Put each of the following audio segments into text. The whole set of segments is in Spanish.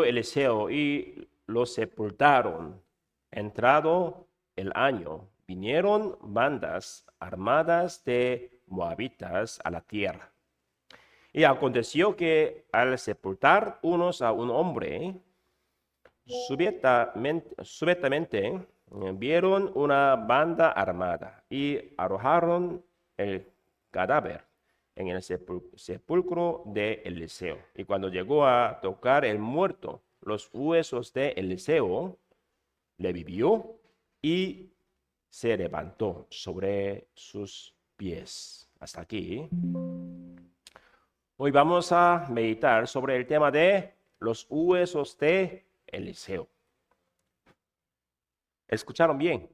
Eliseo y lo sepultaron. Entrado el año, vinieron bandas armadas de moabitas a la tierra. Y aconteció que al sepultar unos a un hombre, súbitamente vieron una banda armada y arrojaron el cadáver en el sepulcro de Eliseo. Y cuando llegó a tocar el muerto los huesos de Eliseo, le vivió y se levantó sobre sus pies. Hasta aquí. Hoy vamos a meditar sobre el tema de los huesos de Eliseo. ¿Escucharon bien?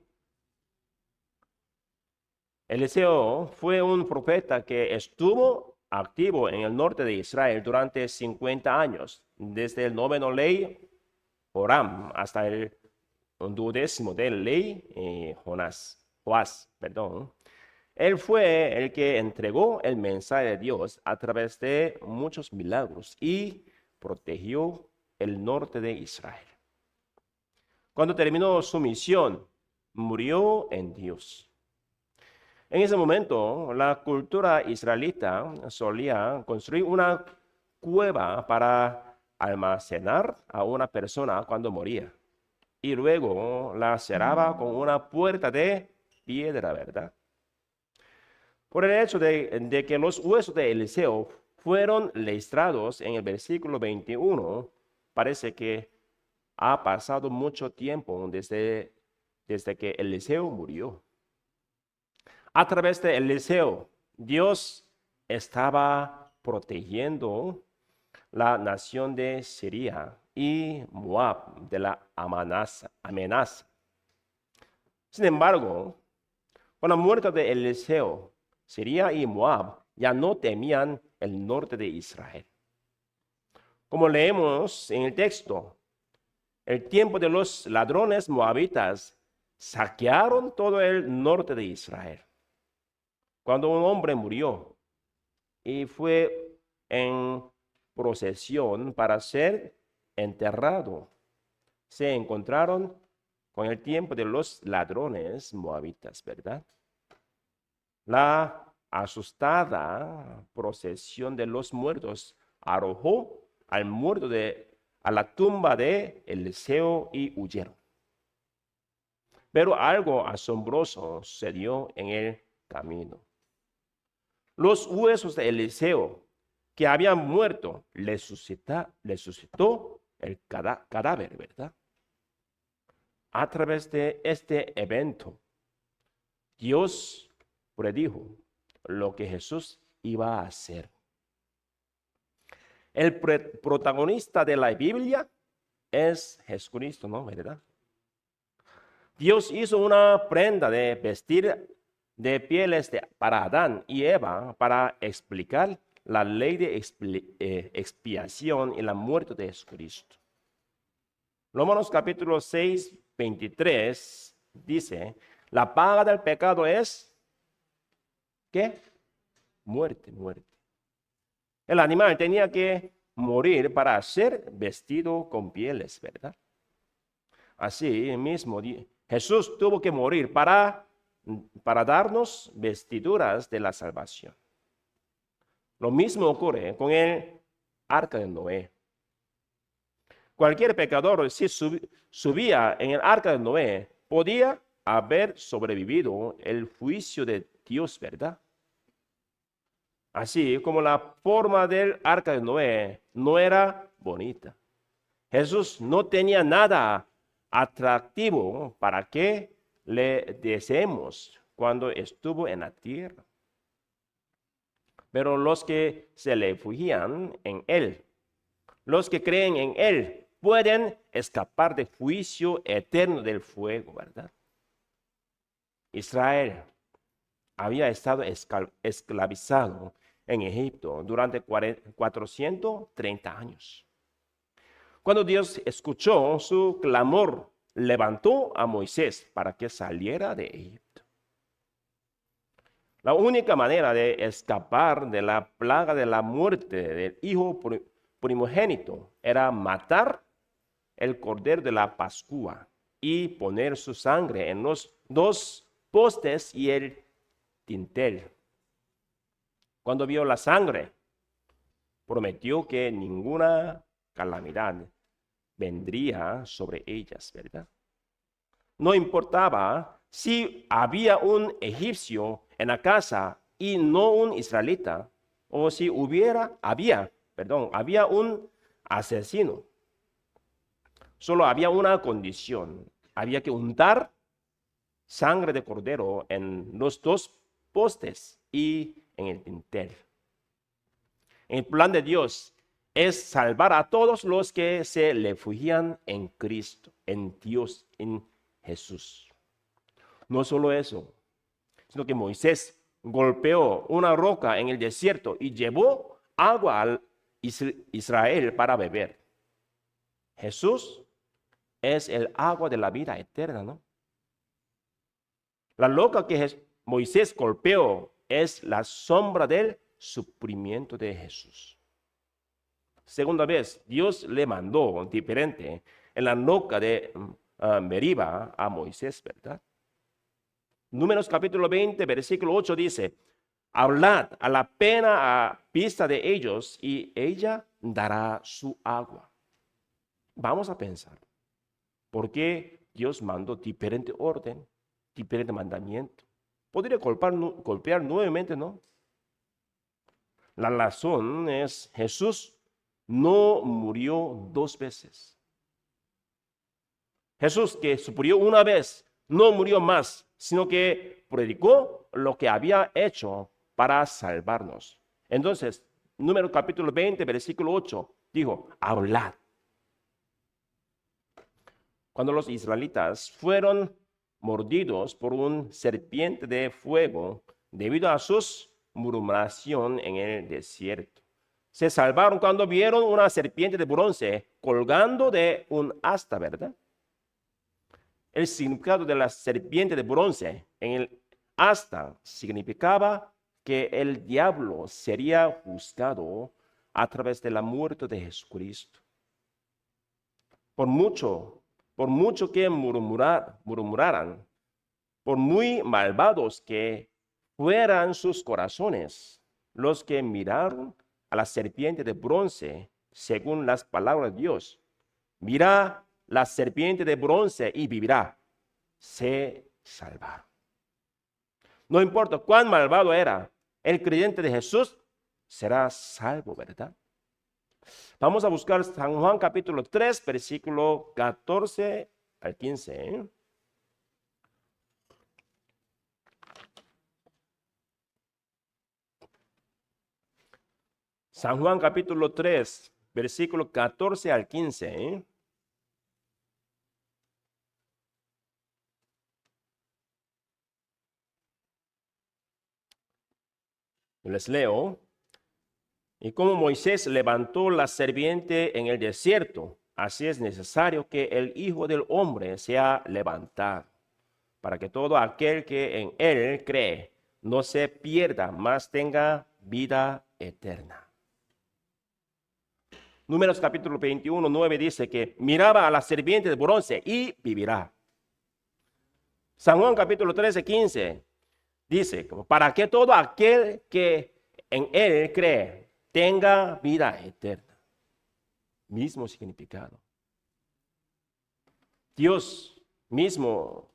Eliseo fue un profeta que estuvo activo en el norte de Israel durante 50 años, desde el noveno ley Joram hasta el 12º de ley Joás. Él fue el que entregó el mensaje de Dios a través de muchos milagros y protegió el norte de Israel. Cuando terminó su misión, murió en Dios. En ese momento, la cultura israelita solía construir una cueva para almacenar a una persona cuando moría. Y luego la cerraba con una puerta de piedra, ¿verdad? Por el hecho de que los huesos de Eliseo fueron listrados en el versículo 21, parece que ha pasado mucho tiempo desde que Eliseo murió. A través de Eliseo, Dios estaba protegiendo la nación de Siria y Moab de la amenaza. Sin embargo, con la muerte de Eliseo, Siria y Moab ya no temían el norte de Israel. Como leemos en el texto, el tiempo de los ladrones moabitas saquearon todo el norte de Israel. Cuando un hombre murió y fue en procesión para ser enterrado, se encontraron con el tiempo de los ladrones moabitas, ¿verdad? La asustada procesión de los muertos arrojó al muerto a la tumba de Eliseo y huyeron. Pero algo asombroso sucedió en el camino. Los huesos de Eliseo que habían muerto, le suscitó el cadáver, ¿verdad? A través de este evento, Dios predijo lo que Jesús iba a hacer. El protagonista de la Biblia es Jesucristo, ¿no? ¿Verdad? Dios hizo una prenda de vestir de pieles para Adán y Eva para explicar la ley de expiación y la muerte de Jesucristo. Romanos capítulo 6, 23 dice, la paga del pecado es, ¿qué? Muerte. El animal tenía que morir para ser vestido con pieles, ¿verdad? Así mismo, Jesús tuvo que morir para darnos vestiduras de la salvación. Lo mismo ocurre con el arca de Noé. Cualquier pecador, si subía en el arca de Noé, podía haber sobrevivido el juicio de Dios, ¿verdad? Así como la forma del arca de Noé no era bonita. Jesús no tenía nada atractivo para que le deseemos cuando estuvo en la tierra. Pero los que se refugian en Él, los que creen en Él, pueden escapar del juicio eterno del fuego, ¿verdad? Israel había estado esclavizado en Egipto durante 430 años. Cuando Dios escuchó su clamor, levantó a Moisés para que saliera de Egipto. La única manera de escapar de la plaga de la muerte del hijo primogénito era matar el cordero de la Pascua y poner su sangre en los dos postes y el dintel. Cuando vio la sangre, prometió que ninguna calamidad vendría sobre ellas, ¿verdad? No importaba si había un egipcio en la casa y no un israelita, o si había un asesino. Solo había una condición: había que untar sangre de cordero en los dos postes y en el dintel. El plan de Dios es salvar a todos los que se refugian en Cristo, en Dios, en Jesús. No solo eso, sino que Moisés golpeó una roca en el desierto y llevó agua a Israel para beber. Jesús es el agua de la vida eterna, ¿no? La roca que Moisés golpeó es la sombra del sufrimiento de Jesús. Segunda vez, Dios le mandó diferente en la roca de Meriba a Moisés, ¿verdad? Números capítulo 20, versículo 8 dice: hablad a la pena a vista de ellos y ella dará su agua. Vamos a pensar, ¿por qué Dios mandó diferente orden, diferente mandamiento? Podría golpear nuevamente, ¿no? La razón es: Jesús no murió dos veces. Jesús, que sufrió una vez, no murió más, sino que predicó lo que había hecho para salvarnos. Entonces, Números capítulo 20, versículo 8, dijo: hablad. Cuando los israelitas fueron mordidos por un serpiente de fuego debido a su murmuración en el desierto, se salvaron cuando vieron una serpiente de bronce colgando de un asta, ¿verdad? El significado de la serpiente de bronce en el asta significaba que el diablo sería juzgado a través de la muerte de Jesucristo. Por mucho que murmuraran, por muy malvados que fueran sus corazones, los que miraron a la serpiente de bronce, según las palabras de Dios: mira la serpiente de bronce y vivirá, se salvaron. No importa cuán malvado era, el creyente de Jesús será salvo, ¿verdad? Vamos a buscar San Juan capítulo 3, versículo 14 al 15. San Juan capítulo 3, versículo 14 al 15. Les leo. Y como Moisés levantó la serpiente en el desierto, así es necesario que el Hijo del Hombre sea levantado, para que todo aquel que en él cree no se pierda, mas tenga vida eterna. Números capítulo 21, 9 dice que miraba a la serpiente de bronce y vivirá. San Juan capítulo 13, 15 dice: para que todo aquel que en él cree tenga vida eterna. Mismo significado. Dios mismo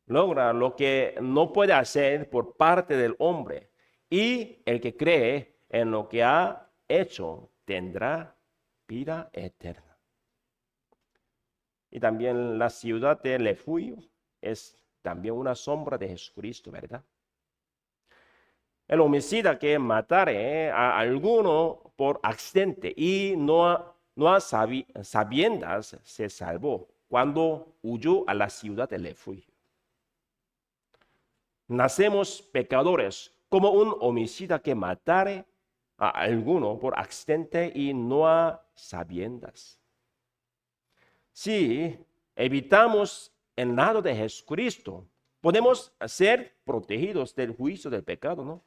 logra lo que no puede hacer por parte del hombre, y el que cree en lo que ha hecho tendrá vida eterna. Y también la ciudad de refugio es también una sombra de Jesucristo, ¿verdad? El homicida que matare a alguno por accidente y no a sabiendas se salvó cuando huyó a la ciudad del refugio. Nacemos pecadores como un homicida que matare a alguno por accidente y no a sabiendas. Si evitamos el lado de Jesucristo podemos ser protegidos del juicio del pecado, ¿no?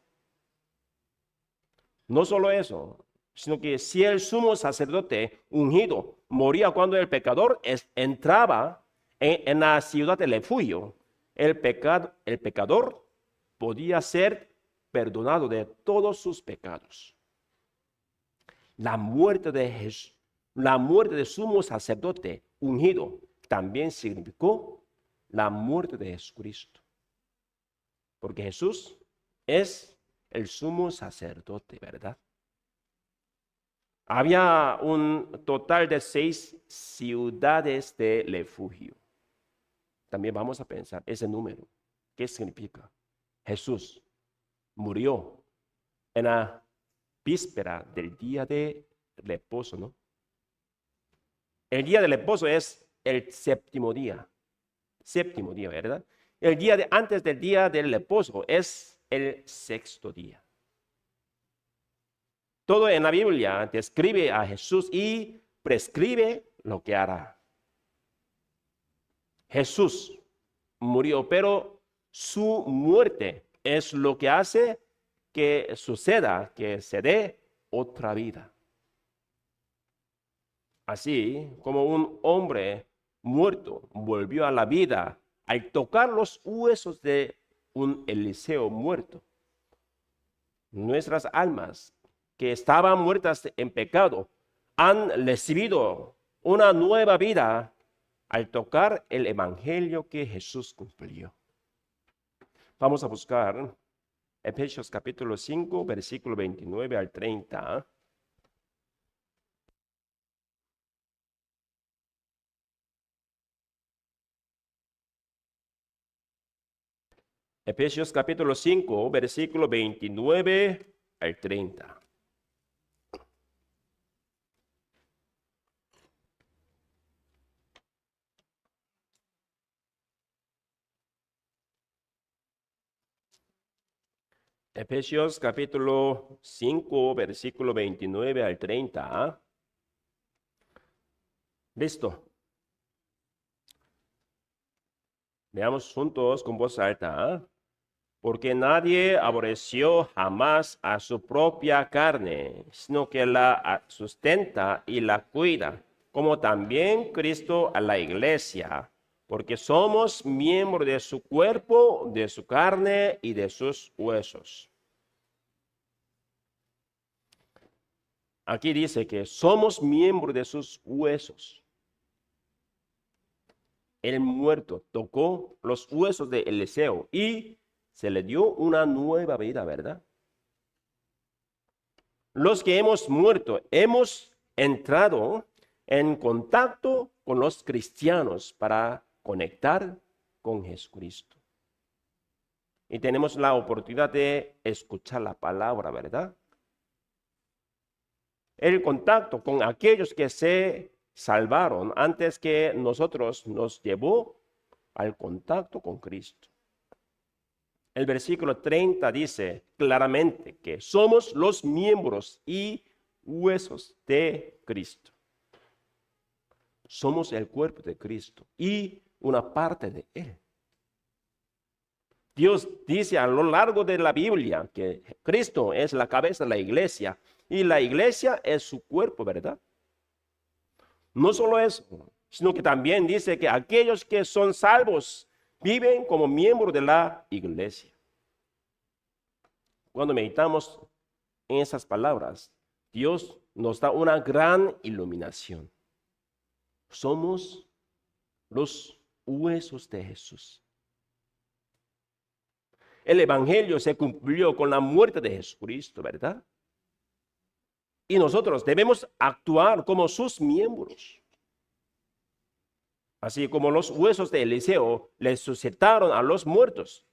No solo eso, sino que si el sumo sacerdote ungido moría cuando el pecador entraba en la ciudad de refugio, el pecador podía ser perdonado de todos sus pecados. La muerte de sumo sacerdote ungido también significó la muerte de Jesucristo. Porque Jesús es el sumo sacerdote, ¿verdad? Había un total de 6 ciudades de refugio. También vamos a pensar ese número. ¿Qué significa? Jesús murió en la víspera del día de reposo, ¿no? El día de reposo es el séptimo día, ¿verdad? El día antes del día del reposo es el sexto día. Todo en la Biblia describe a Jesús y prescribe lo que hará. Jesús murió, pero su muerte es lo que hace que suceda, que se dé otra vida. Así como un hombre muerto volvió a la vida al tocar los huesos de un Eliseo muerto. Nuestras almas que estaban muertas en pecado han recibido una nueva vida al tocar el evangelio que Jesús cumplió. Vamos a buscar Efesios capítulo 5, versículo 29 al 30. Efesios capítulo 5, versículo 29 al 30. Efesios capítulo 5, versículo 29 al 30. Listo. Veamos juntos con voz alta. Porque nadie aborreció jamás a su propia carne, sino que la sustenta y la cuida, como también Cristo a la iglesia, porque somos miembros de su cuerpo, de su carne y de sus huesos. Aquí dice que somos miembros de sus huesos. El muerto tocó los huesos de Eliseo y se le dio una nueva vida, ¿verdad? Los que hemos muerto, hemos entrado en contacto con los cristianos para conectar con Jesucristo. Y tenemos la oportunidad de escuchar la palabra, ¿verdad? El contacto con aquellos que se salvaron antes que nosotros nos llevó al contacto con Cristo. El versículo 30 dice claramente que somos los miembros y huesos de Cristo. Somos el cuerpo de Cristo y una parte de Él. Dios dice a lo largo de la Biblia que Cristo es la cabeza de la iglesia y la iglesia es su cuerpo, ¿verdad? No solo eso, sino que también dice que aquellos que son salvos viven como miembros de la iglesia. Cuando meditamos en esas palabras, Dios nos da una gran iluminación. Somos los huesos de Jesús. El evangelio se cumplió con la muerte de Jesucristo, ¿verdad? Y nosotros debemos actuar como sus miembros. Así como los huesos de Eliseo le suscitaron a los muertos.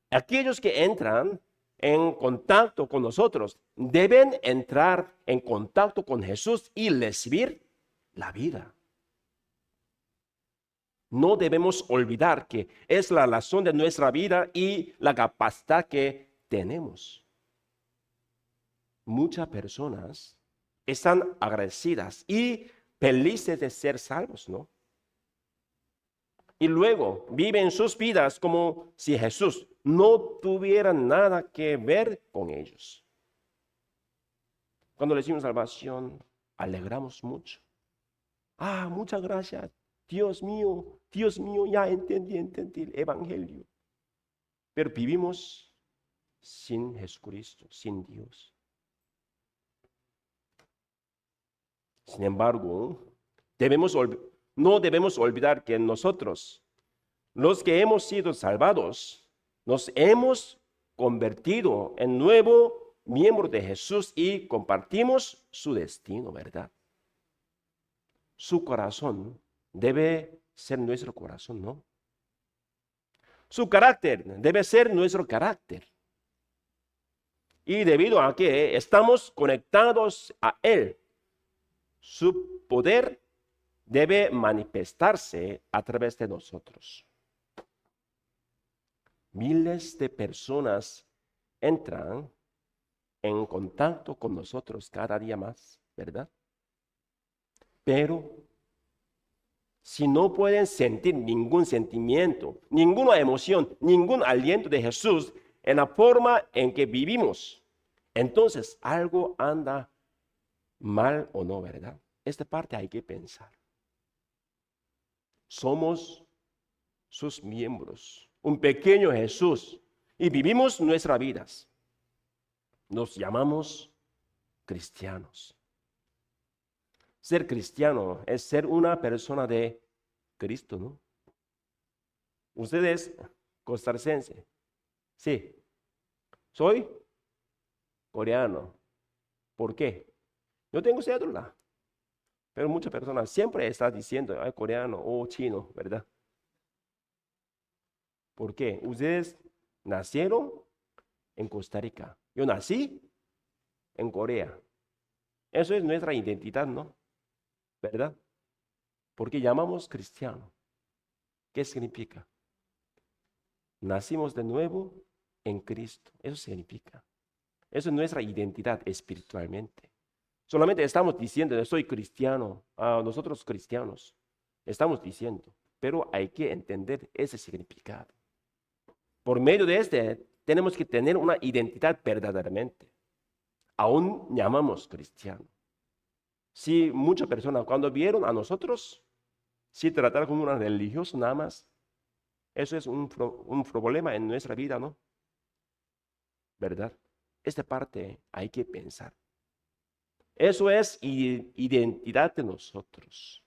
Aquellos que entran en contacto con nosotros deben entrar en contacto con Jesús y recibir la vida. No debemos olvidar que es la razón de nuestra vida y la capacidad que tenemos. Muchas personas están agradecidas y felices de ser salvos, ¿no? y luego viven sus vidas como si Jesús no tuviera nada que ver con ellos. Cuando recibimos salvación, alegramos mucho. Ah, muchas gracias. Dios mío, ya entendí el Evangelio. Pero vivimos sin Jesucristo, sin Dios. Sin embargo, no debemos olvidar que nosotros, los que hemos sido salvados, nos hemos convertido en nuevo miembro de Jesús y compartimos su destino, ¿verdad? Su corazón debe ser nuestro corazón, ¿no? Su carácter debe ser nuestro carácter. Y debido a que estamos conectados a Él, su poder debe manifestarse a través de nosotros. Miles de personas entran en contacto con nosotros cada día más, ¿verdad? Pero si no pueden sentir ningún sentimiento, ninguna emoción, ningún aliento de Jesús en la forma en que vivimos, entonces algo anda mal o no, ¿verdad? Esta parte hay que pensar. Somos sus miembros, un pequeño Jesús, y vivimos nuestras vidas. Nos llamamos cristianos. Ser cristiano es ser una persona de Cristo, ¿no? Usted es costarricense. Sí. Soy coreano. ¿Por qué? Yo tengo cédula. Pero muchas personas siempre están diciendo, ay, coreano o chino, ¿verdad? ¿Por qué? Ustedes nacieron en Costa Rica. Yo nací en Corea. Eso es nuestra identidad, ¿no? ¿Verdad? Porque llamamos cristiano. ¿Qué significa? Nacimos de nuevo en Cristo. Eso significa. Eso es nuestra identidad espiritualmente. Solamente estamos diciendo, yo soy cristiano, nosotros cristianos. Estamos diciendo, pero hay que entender ese significado. Por medio de este, tenemos que tener una identidad verdaderamente. Aún llamamos cristiano. Si muchas personas cuando vieron a nosotros, si trataron como una religiosa nada más, eso es un problema en nuestra vida, ¿no? ¿Verdad? Esta parte hay que pensar. Eso es identidad de nosotros.